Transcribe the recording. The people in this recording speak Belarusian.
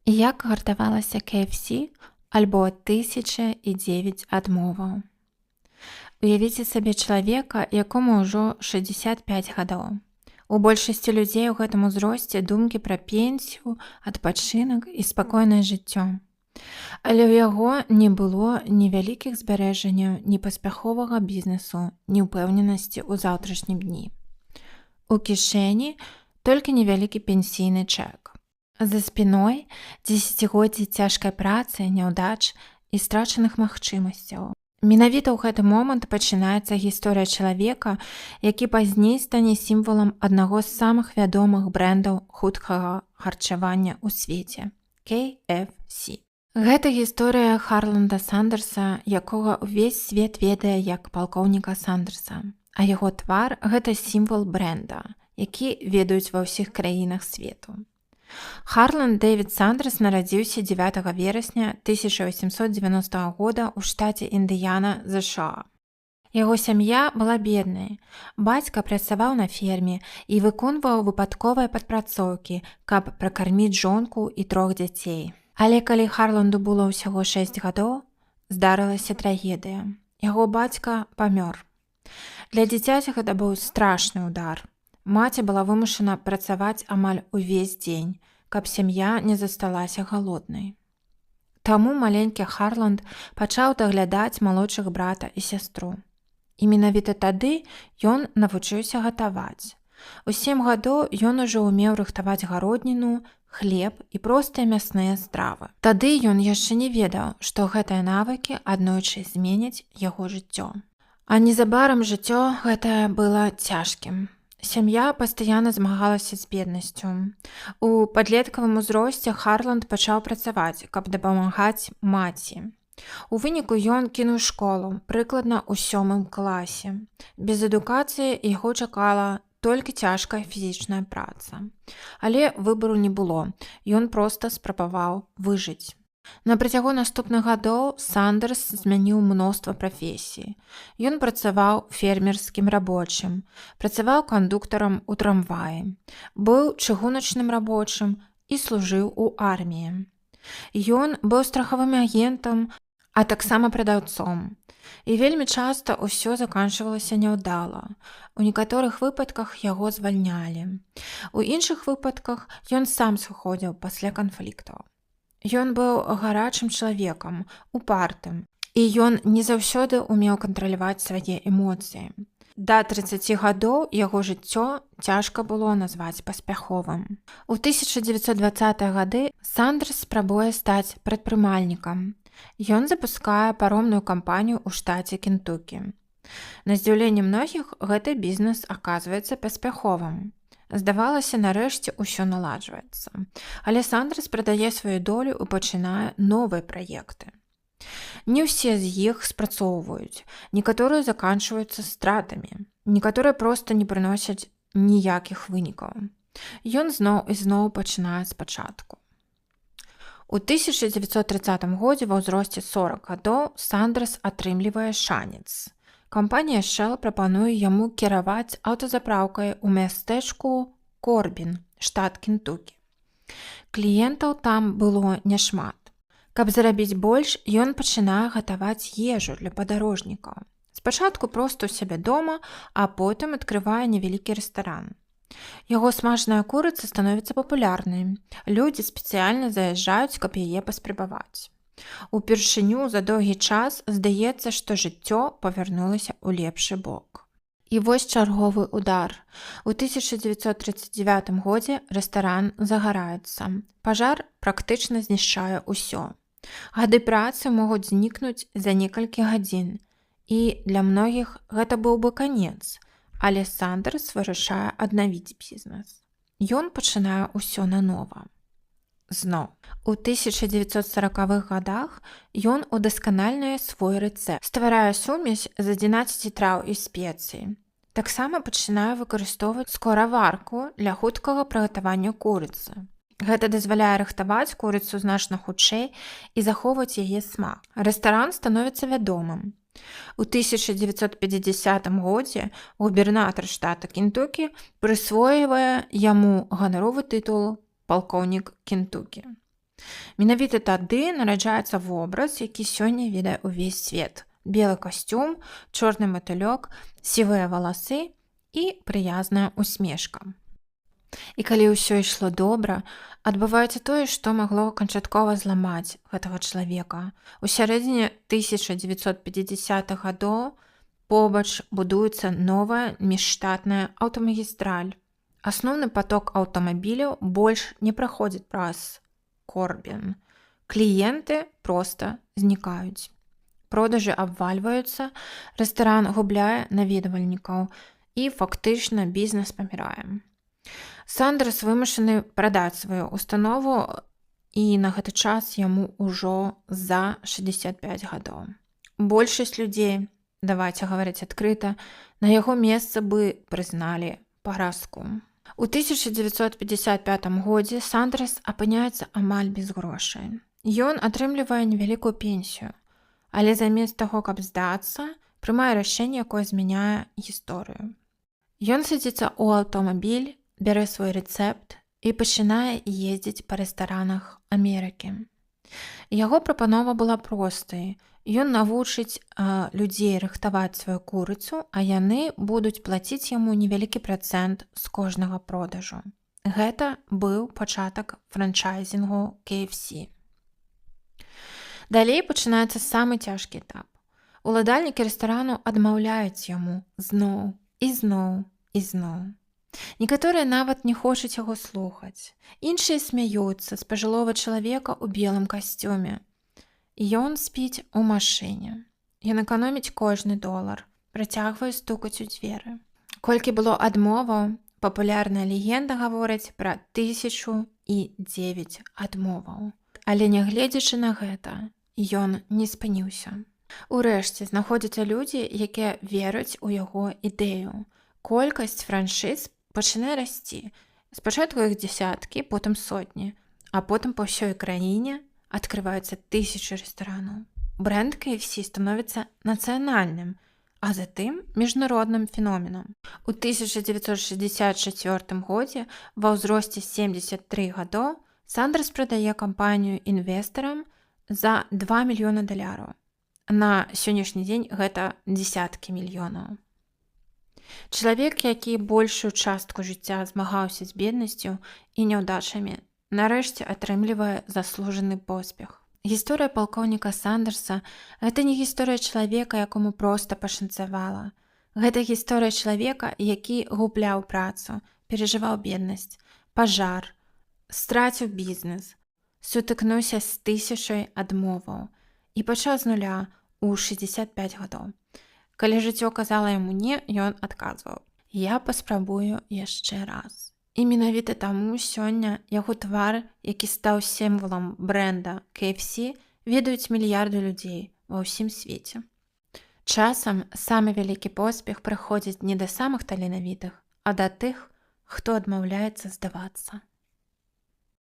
Як гартавалася KFC альбо 1009 адмоваў. Уявіце сабе чалавека, якому ўжо 65 гадоў. У большасці людзей у гэтым узросце думкі пра пенсію, адпачынак і спакойнае жыццё. Але ў яго не было ні вялікіх збярэжанняў, ні паспяховага бізнесу, ні ўпэўненасці ў заўтрашнім дні. У кішэні толькі невялікі пенсійны чэк. За спіной дзесяцігоддзі цяжкай працы, няўдач і страчаных магчымасцяў. Менавіта ў гэты момант пачынаецца гісторыя чалавека, які пазней стане сімвалам аднаго з самых вядомых брэндаў хуткага харчавання ў свеце – KFC. Гэта гісторыя Харланда Сандерса, якога ўвесь свет ведае як палкоўніка Сандерса, а яго твар – гэта сімвал брэнда, які ведаюць ва ўсіх краінах свету. Харланд Дэвід Сандерс нарадзіўся 9 верасня 1890 года ў штаце Індыяна, ЗША. Яго сям'я была беднай. Бацька працаваў на ферме і выконваў выпадковыя падпрацоўкі, каб пракарміць жонку і 3 дзяцей. Але калі Харланду было ўсяго 6 гадоў, здарылася трагедыя. Яго бацька памёр. Для дзіцяці гэта быў страшны ўдар. Маці была вымушана працаваць амаль увесь дзень, каб сям'я не засталася галоднай. Таму маленькі Харланд пачаў даглядаць малодшых брата і сястру. І менавіта тады ён навучыўся гатаваць. У 7 гадоў ён ужо ўмеў рыхтаваць гародніну, хлеб і простыя мясныя стравы. Тады ён яшчэ не ведаў, што гэтыя навыкі аднойчы зменяць яго жыццё. А незабаром жыццё гэтае было цяжкім. Сям'я пастаянна змагалася з беднасцю. У падлеткавым узросце Харланд пачаў працаваць, каб дапамагаць маці. У выніку ён кінуў школу, прыкладна ў 7 класе. Без адукацыі яго чакала толькі цяжкая фізічная праца. Але выбару не было, ён проста спрабаваў выжыць. На працягу наступных гадоў Сандерс змяніў мноства прафесій. Ён працаваў фермерскім рабочым, працаваў кандуктарам у трамваі, быў чыгуначным рабочым і служыў у арміі. Ён быў страхавым агентам, а таксама прадаўцом. І вельмі часта ўсё заканчвалася няўдала. У некаторых выпадках яго звальнялі. У іншых выпадках ён сам сыходзіў пасля канфліктаў. Ён быў гарачым чалавекам, упартым, і ён не заўсёды ўмеў кантраляваць свае эмоцыі. Да 30 гадоў яго жыццё цяжка было назваць паспяховым. У 1920-е гады Сандерс спрабуе стаць прадпрымальнікам. Ён запускае паромную кампанію ў штаце Кентукі. На здзіўленне многіх, гэты бізнес аказваецца паспяховым. Здавалася, нарэшце ўсё наладжваецца. Але Сандерс прадае сваю долю і пачынае новыя праекты. Не ўсе з іх спрацоўваюць, некаторыя заканчваюцца стратамі, некаторыя проста не прыносяць ніякіх вынікаў. Ён зноў і зноў пачынае спачатку. У 1930 годзе ва ўзросце 40 гадоў Сандерс атрымлівае шанец. Кампанія Shell прапануе яму кіраваць аўтазапраўкай у мястэчку Корбін, штат Кентукі. Кліентаў там было няшмат. Каб зарабіць больш, ён пачынае гатаваць ежу для падарожнікаў. Спачатку проста ў сябе дома, а потым адкрывае невялікі рэстаран. Яго смажаная курыца становіцца папулярнай. Людзі спецыяльна заязджаюць, каб яе паспрабаваць. Упершыню за доўгі час здаецца, што жыццё павярнулася ў лепшы бок. І вось чарговы удар. У 1939 годзе рэстаран загараецца. Пажар практычна знішчае ўсё. Гады працы могуць знікнуць за некалькі гадзін. І для многіх гэта быў бы канец. Але Сандерс вырашае аднавіць бізнес. Ён пачынае ўсё нанова. Зноў. У 1940-х гадах ён удасканальвае свой рэцэпт, стварае сумесь з 11 траў і спецый. Таксама пачынае выкарыстоўваць скораварку для хуткага прыгатавання курыцы. Гэта дазваляе рыхтаваць курыцу значна хутчэй і захоўваць яе смак. Рэстаран становіцца вядомым. У 1950 годзе губернатар штата Кентукі прысвойвае яму ганаровы тытул «Палкоўнік Кентукі». Менавіта тады нараджаецца вобраз, які сёння ведае ўвесь свет. Белы касцюм, чорны матылёк, сівыя валасы і прыязная усмешка. І калі ўсё ішло добра, адбываецца тое, што магло канчаткова зламаць гэтага чалавека. У сярэдзіне 1950-х гадоў побач будуецца новая міжштатная аўтамагістраль. Асноўны поток аўтамабіляў больш не праходзіць праз Корбін. Кліенты проста знікаюць. Продажы абвальваюцца, рэстаран губляе наведвальнікаў і фактычна бізнес памірае. Сандерс вымушаны прадаць сваю установу, і на гэты час яму ўжо за 65 гадоў. Большасць людзей, давайце гаварыць адкрыта, на яго месцы бы прызналі паразку. У 1955 годзе Сандерс апыняецца амаль без грошай. Ён атрымлівае невялікую пенсію, але замест таго, каб здацца, прымае рашэнне, якое змяняе гісторыю. Ён садзіцца ў аўтамабіль, бярэ свой рэцэпт і пачынае ездзіць па рэстаранах Амерыкі. Яго прапанова была простай. Ён навучыць людзей рыхтаваць сваю курыцу, а яны будуць плаціць яму невялікі працэнт з кожнага продажу. Гэта быў пачатак франчайзінгу KFC. Далей пачынаецца самы цяжкі этап. Уладальнікі рэстарану адмаўляюць яму зноў і зноў і зноў. Некаторыя нават не хочуць яго слухаць. Іншыя смяюцца з пажылога чалавека ў белым касцюме. Ён спіць у машыне. Ён эканоміць кожны долар, працягвае стукаць у дзверы. Колькі было адмоваў, папулярная легенда гаворыць пра 1009 адмоваў. Але нягледзячы на гэта, ён не спыніўся. Урэшце знаходзяцца людзі, якія вераць у яго ідэю. Колькасць франшыз пачынае расці. Спачатку іх дзесяткі, потым сотні, а потым па ўсёй краіне открываются тысячи ресторанов. Бренд KFC становится национальным, а затым міжнародным феноменам. У 1964 годзе ва ўзросце 73 гадоў Сандерс прадае кампанію інвестарам за $2 мільёна. На сённяшні дзень гэта дзесяткі мільёнаў. Чалавек, які большую частку жыцця змагаўся з беднасцю і няўдачамі, нарэшце атрымлівае заслужаны поспех. Гісторыя палкоўніка Сандерса – гэта не гісторыя чалавека, якому проста пашанцавала. Гэта гісторыя чалавека, які губляў працу, перажываў беднасць, пажар, страціў бізнес, сутыкнуўся з 1000 адмоваў і пачаў з нуля ў 65 гадоў. Калі жыццё казала яму не, ён адказваў: «Я паспрабую яшчэ раз». І менавіта таму сёння яго твар, які стаў сімвалам брэнда KFC, ведаюць мільярды людзей ва ўсім свеце. Часам самы вялікі поспех прыходзіць не да самых таленавітых, а да тых, хто адмаўляецца здавацца.